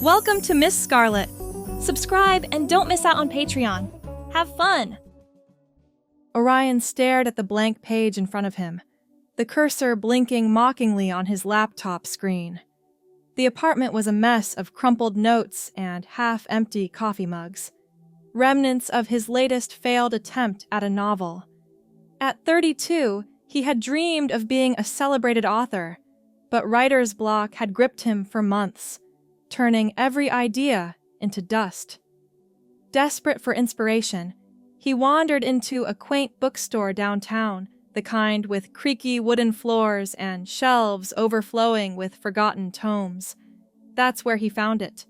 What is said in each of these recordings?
Welcome to Miss Scarlett. Subscribe and don't miss out on Patreon. Have fun! Orion stared at the blank page in front of him, the cursor blinking mockingly on his laptop screen. The apartment was a mess of crumpled notes and half-empty coffee mugs, remnants of his latest failed attempt at a novel. At 32, he had dreamed of being a celebrated author, but writer's block had gripped him for months, turning every idea into dust. Desperate for inspiration, he wandered into a quaint bookstore downtown, the kind with creaky wooden floors and shelves overflowing with forgotten tomes. That's where he found it,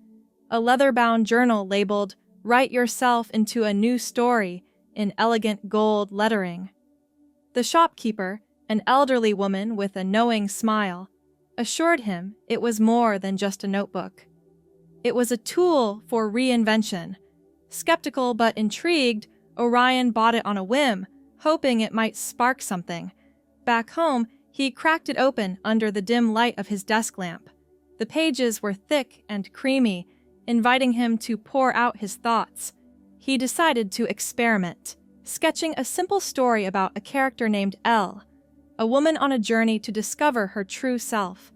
a leather-bound journal labeled "Write Yourself into a New Story" in elegant gold lettering. The shopkeeper, an elderly woman with a knowing smile, assured him it was more than just a notebook. It was a tool for reinvention. Skeptical but intrigued, Orion bought it on a whim, hoping it might spark something. Back home, he cracked it open under the dim light of his desk lamp. The pages were thick and creamy, inviting him to pour out his thoughts. He decided to experiment, sketching a simple story about a character named Elle, a woman on a journey to discover her true self.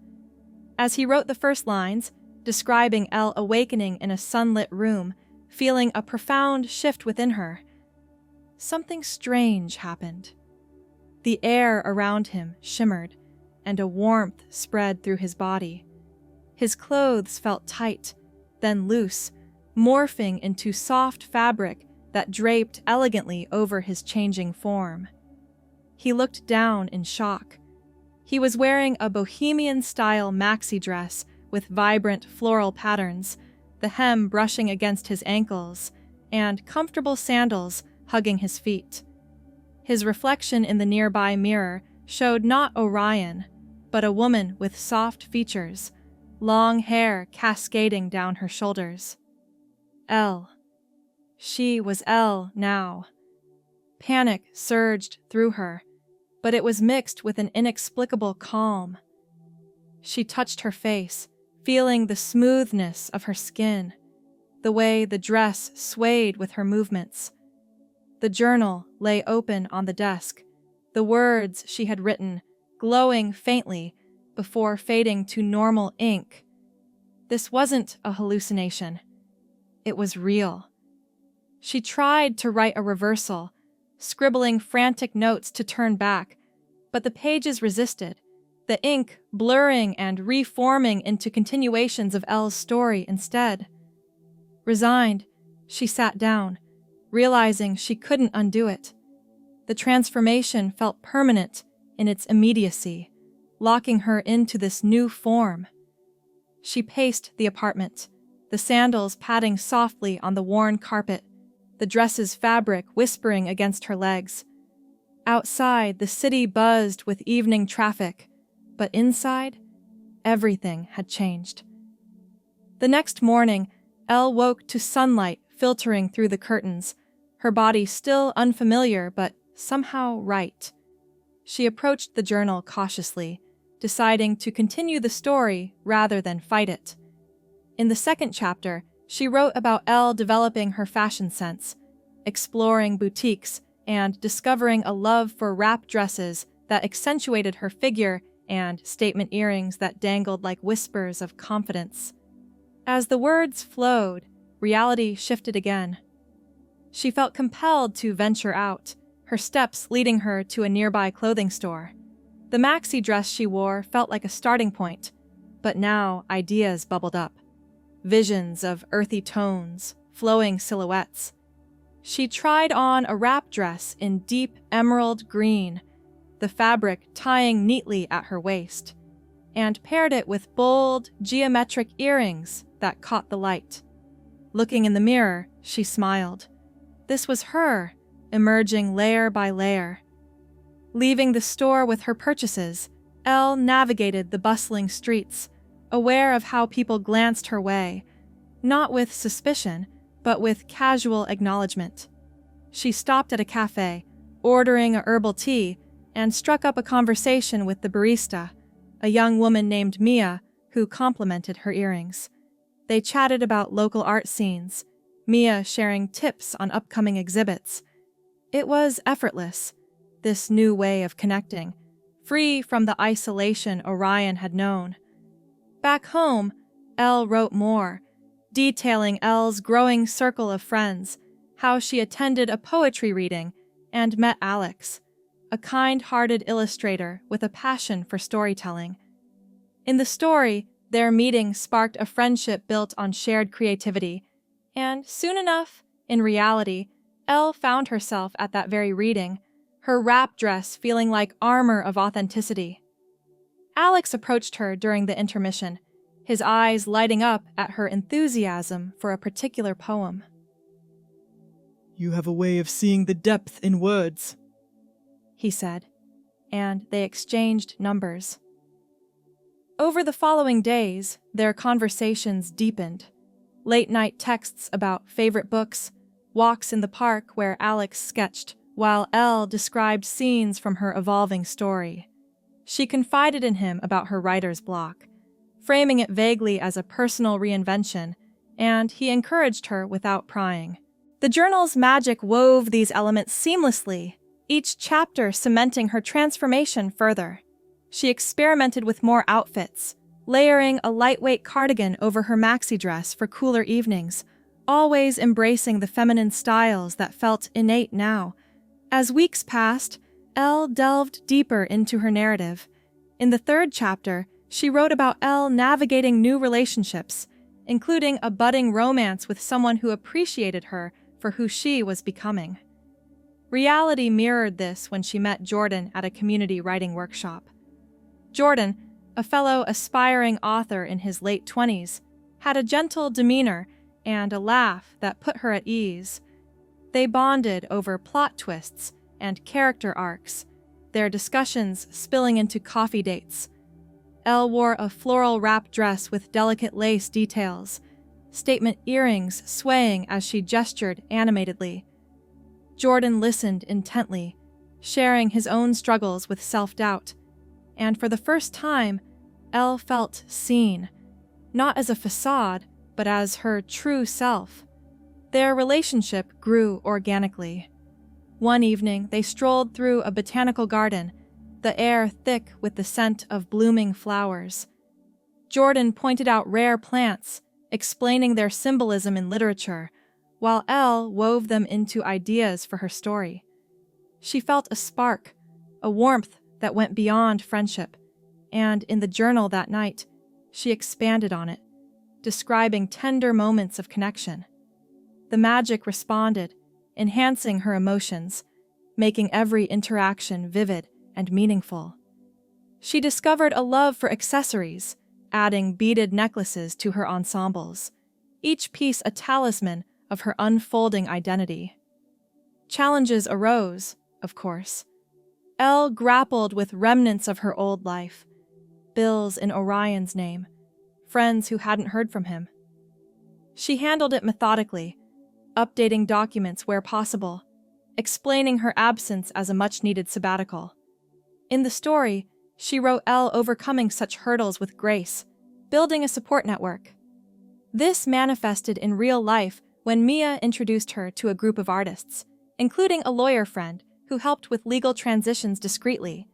As he wrote the first lines, describing Elle awakening in a sunlit room, feeling a profound shift within her, something strange happened. The air around him shimmered, and a warmth spread through his body. His clothes felt tight, then loose, morphing into soft fabric that draped elegantly over his changing form. He looked down in shock. He was wearing a bohemian-style maxi dress with vibrant floral patterns, the hem brushing against his ankles, and comfortable sandals hugging his feet. His reflection in the nearby mirror showed not Orion, but a woman with soft features, long hair cascading down her shoulders. Elle. She was Elle now. Panic surged through her, but it was mixed with an inexplicable calm. She touched her face, feeling the smoothness of her skin, the way the dress swayed with her movements. The journal lay open on the desk, the words she had written glowing faintly before fading to normal ink. This wasn't a hallucination. It was real. She tried to write a reversal, scribbling frantic notes to turn back, but the pages resisted, the ink blurring and reforming into continuations of Elle's story instead. Resigned, she sat down, realizing she couldn't undo it. The transformation felt permanent in its immediacy, locking her into this new form. She paced the apartment, the sandals padding softly on the worn carpet, the dress's fabric whispering against her legs. Outside, the city buzzed with evening traffic, but inside, everything had changed. The next morning, Elle woke to sunlight filtering through the curtains, her body still unfamiliar but somehow right. She approached the journal cautiously, deciding to continue the story rather than fight it. In the second chapter, she wrote about Elle developing her fashion sense, exploring boutiques, and discovering a love for wrap dresses that accentuated her figure and statement earrings that dangled like whispers of confidence. As the words flowed, reality shifted again. She felt compelled to venture out, her steps leading her to a nearby clothing store. The maxi dress she wore felt like a starting point, but now ideas bubbled up. Visions of earthy tones, flowing silhouettes. She tried on a wrap dress in deep emerald green, the fabric tying neatly at her waist, and paired it with bold, geometric earrings that caught the light. Looking in the mirror, she smiled. This was her, emerging layer by layer. Leaving the store with her purchases, Elle navigated the bustling streets, aware of how people glanced her way, not with suspicion, but with casual acknowledgement. She stopped at a cafe, ordering a herbal tea, and struck up a conversation with the barista, a young woman named Mia, who complimented her earrings. They chatted about local art scenes, Mia sharing tips on upcoming exhibits. It was effortless, this new way of connecting, free from the isolation Orion had known. Back home, Elle wrote more, detailing Elle's growing circle of friends, how she attended a poetry reading and met Alex, a kind-hearted illustrator with a passion for storytelling. In the story, their meeting sparked a friendship built on shared creativity, and soon enough, in reality, Elle found herself at that very reading, her wrap dress feeling like armor of authenticity. Alex approached her during the intermission, his eyes lighting up at her enthusiasm for a particular poem. "You have a way of seeing the depth in words," he said, and they exchanged numbers. Over the following days, their conversations deepened. Late-night texts about favorite books, walks in the park where Alex sketched, while Elle described scenes from her evolving story. She confided in him about her writer's block, framing it vaguely as a personal reinvention, and he encouraged her without prying. The journal's magic wove these elements seamlessly, each chapter cementing her transformation further. She experimented with more outfits, layering a lightweight cardigan over her maxi dress for cooler evenings, always embracing the feminine styles that felt innate now. As weeks passed, Elle delved deeper into her narrative. In the third chapter, she wrote about Elle navigating new relationships, including a budding romance with someone who appreciated her for who she was becoming. Reality mirrored this when she met Jordan at a community writing workshop. Jordan, a fellow aspiring author in his late 20s, had a gentle demeanor and a laugh that put her at ease. They bonded over plot twists and character arcs, their discussions spilling into coffee dates. Elle wore a floral wrap dress with delicate lace details, statement earrings swaying as she gestured animatedly. Jordan listened intently, sharing his own struggles with self-doubt, and for the first time, Elle felt seen, not as a facade, but as her true self. Their relationship grew organically. One evening, they strolled through a botanical garden, the air thick with the scent of blooming flowers. Jordan pointed out rare plants, explaining their symbolism in literature, while Elle wove them into ideas for her story. She felt a spark, a warmth that went beyond friendship, and in the journal that night, she expanded on it, describing tender moments of connection. The magic responded, enhancing her emotions, making every interaction vivid and meaningful. She discovered a love for accessories, adding beaded necklaces to her ensembles, each piece a talisman of her unfolding identity. Challenges arose, of course. Elle grappled with remnants of her old life, bills in Orion's name, friends who hadn't heard from him. She handled it methodically, updating documents where possible, explaining her absence as a much-needed sabbatical. In the story, she wrote Elle overcoming such hurdles with grace, building a support network. This manifested in real life when Mia introduced her to a group of artists, including a lawyer friend who helped with legal transitions discreetly.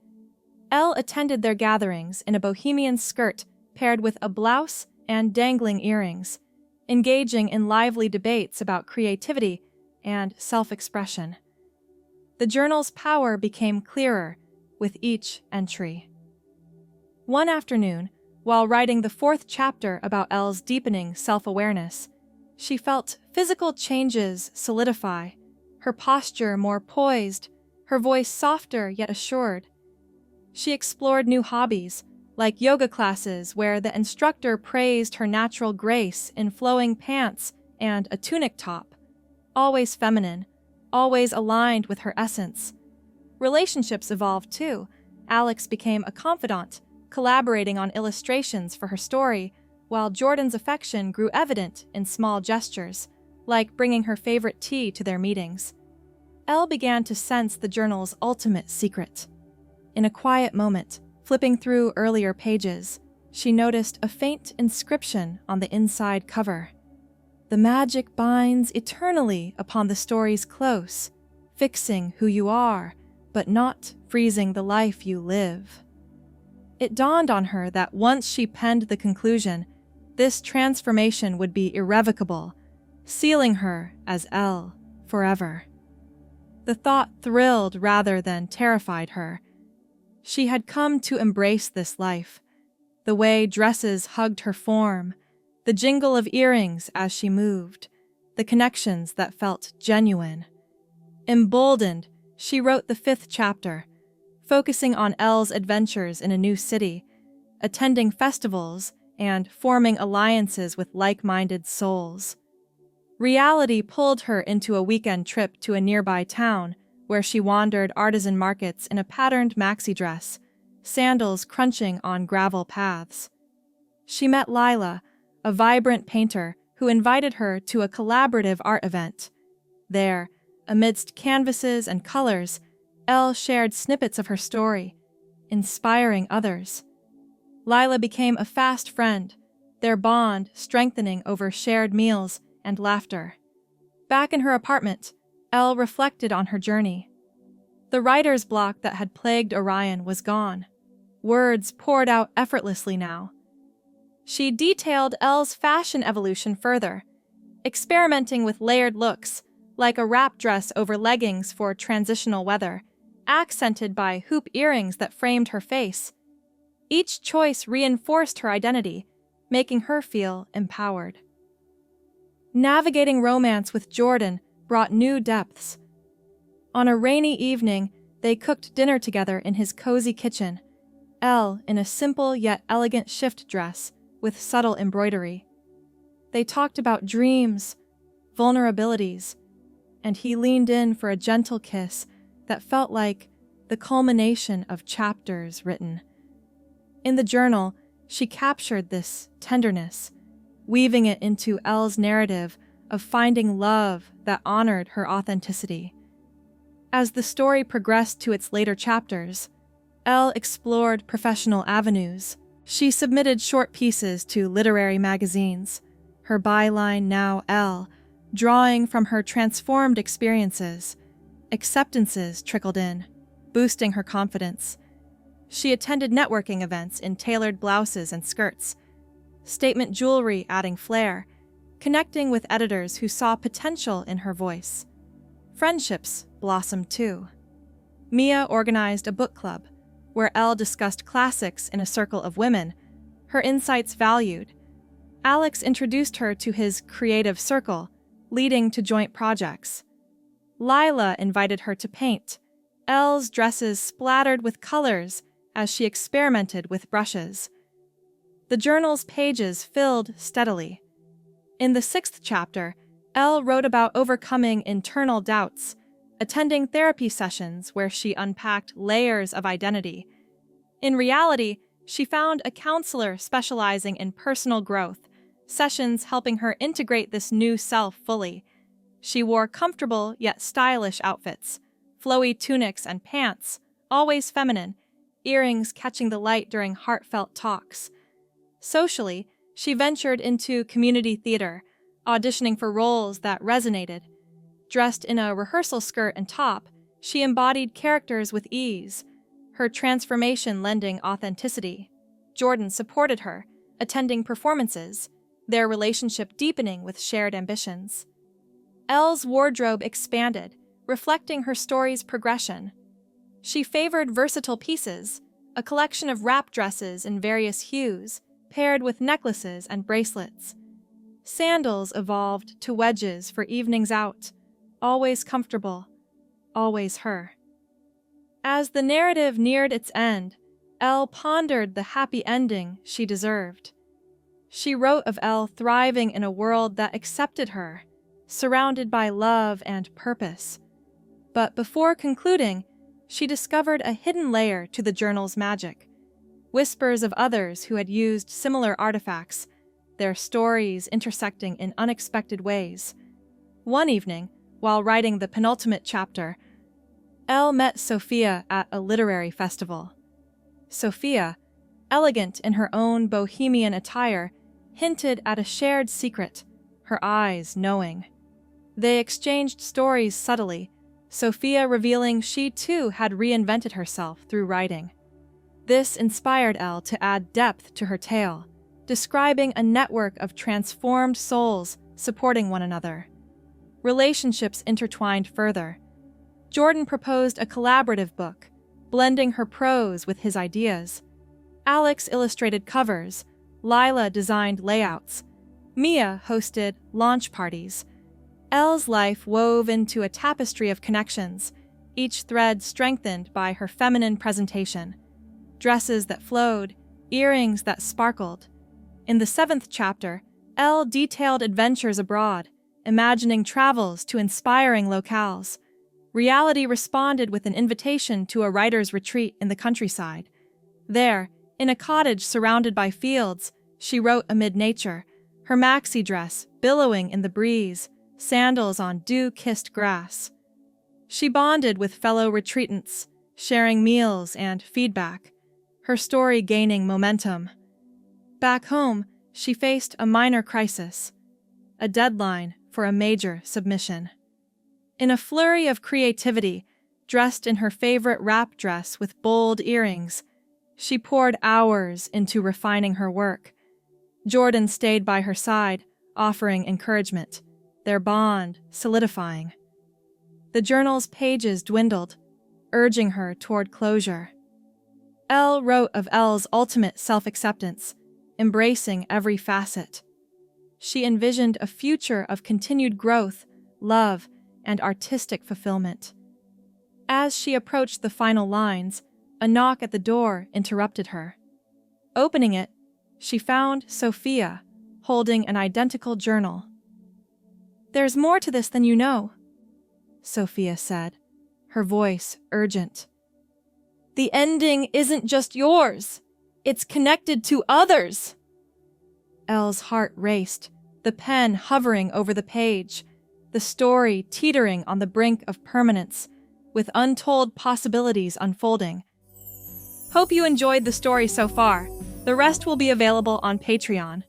Elle attended their gatherings in a bohemian skirt paired with a blouse and dangling earrings, engaging in lively debates about creativity and self-expression. The journal's power became clearer with each entry. One afternoon, while writing the fourth chapter about Elle's deepening self-awareness, she felt physical changes solidify, her posture more poised, her voice softer yet assured. She explored new hobbies, like yoga classes where the instructor praised her natural grace in flowing pants and a tunic top, always feminine, always aligned with her essence. Relationships evolved too. Alex became a confidant, collaborating on illustrations for her story, while Jordan's affection grew evident in small gestures, like bringing her favorite tea to their meetings. Elle began to sense the journal's ultimate secret. In a quiet moment, flipping through earlier pages, she noticed a faint inscription on the inside cover. The magic binds eternally upon the stories close, fixing who you are, but not freezing the life you live. It dawned on her that once she penned the conclusion, this transformation would be irrevocable, sealing her as Elle forever. The thought thrilled rather than terrified her. She had come to embrace this life, the way dresses hugged her form, the jingle of earrings as she moved, the connections that felt genuine. Emboldened, she wrote the 5th chapter, focusing on Elle's adventures in a new city, attending festivals, and forming alliances with like-minded souls. Reality pulled her into a weekend trip to a nearby town, where she wandered artisan markets in a patterned maxi dress, sandals crunching on gravel paths. She met Lila, a vibrant painter who invited her to a collaborative art event. There, amidst canvases and colors, Elle shared snippets of her story, inspiring others. Lila became a fast friend, their bond strengthening over shared meals and laughter. Back in her apartment, Elle reflected on her journey. The writer's block that had plagued Orion was gone. Words poured out effortlessly now. She detailed Elle's fashion evolution further, experimenting with layered looks, like a wrap dress over leggings for transitional weather, accented by hoop earrings that framed her face. Each choice reinforced her identity, making her feel empowered. Navigating romance with Jordan brought new depths. On a rainy evening, they cooked dinner together in his cozy kitchen, Elle in a simple yet elegant shift dress with subtle embroidery. They talked about dreams, vulnerabilities, and he leaned in for a gentle kiss that felt like the culmination of chapters written. In the journal, she captured this tenderness, weaving it into Elle's narrative of finding love that honored her authenticity. As the story progressed to its later chapters, Elle explored professional avenues. She submitted short pieces to literary magazines, her byline now Elle, drawing from her transformed experiences. Acceptances trickled in, boosting her confidence. She attended networking events in tailored blouses and skirts, statement jewelry adding flair, connecting with editors who saw potential in her voice. Friendships blossomed too. Mia organized a book club, where Elle discussed classics in a circle of women, her insights valued. Alex introduced her to his creative circle, leading to joint projects. Lila invited her to paint. Elle's dresses splattered with colors as she experimented with brushes. The journal's pages filled steadily. In the 6th chapter, Elle wrote about overcoming internal doubts, attending therapy sessions where she unpacked layers of identity. In reality, she found a counselor specializing in personal growth, sessions helping her integrate this new self fully. She wore comfortable yet stylish outfits, flowy tunics and pants, always feminine, earrings catching the light during heartfelt talks. Socially, she ventured into community theater, auditioning for roles that resonated. Dressed in a rehearsal skirt and top, she embodied characters with ease, her transformation lending authenticity. Jordan supported her, attending performances, their relationship deepening with shared ambitions. Elle's wardrobe expanded, reflecting her story's progression. She favored versatile pieces, a collection of wrap dresses in various hues, paired with necklaces and bracelets. Sandals evolved to wedges for evenings out, always comfortable, always her. As the narrative neared its end, Elle pondered the happy ending she deserved. She wrote of Elle thriving in a world that accepted her, surrounded by love and purpose. But before concluding, she discovered a hidden layer to the journal's magic. Whispers of others who had used similar artifacts, their stories intersecting in unexpected ways. One evening, while writing the penultimate chapter, Elle met Sophia at a literary festival. Sophia, elegant in her own bohemian attire, hinted at a shared secret, her eyes knowing. They exchanged stories subtly, Sophia revealing she too had reinvented herself through writing. This inspired Elle to add depth to her tale, describing a network of transformed souls supporting one another. Relationships intertwined further. Jordan proposed a collaborative book, blending her prose with his ideas. Alex illustrated covers, Lila designed layouts, Mia hosted launch parties. Elle's life wove into a tapestry of connections, each thread strengthened by her feminine presentation. Dresses that flowed, earrings that sparkled. In the 7th chapter, Elle detailed adventures abroad, imagining travels to inspiring locales. Reality responded with an invitation to a writer's retreat in the countryside. There, in a cottage surrounded by fields, she wrote amid nature, her maxi dress billowing in the breeze, sandals on dew-kissed grass. She bonded with fellow retreatants, sharing meals and feedback, her story gaining momentum. Back home, she faced a minor crisis, a deadline for a major submission. In a flurry of creativity, dressed in her favorite wrap dress with bold earrings, she poured hours into refining her work. Jordan stayed by her side, offering encouragement, their bond solidifying. The journal's pages dwindled, urging her toward closure. Elle wrote of Elle's ultimate self-acceptance, embracing every facet. She envisioned a future of continued growth, love, and artistic fulfillment. As she approached the final lines, a knock at the door interrupted her. Opening it, she found Sophia, holding an identical journal. "There's more to this than you know," Sophia said, her voice urgent. "The ending isn't just yours. It's connected to others." Elle's heart raced, the pen hovering over the page, the story teetering on the brink of permanence, with untold possibilities unfolding. Hope you enjoyed the story so far. The rest will be available on Patreon.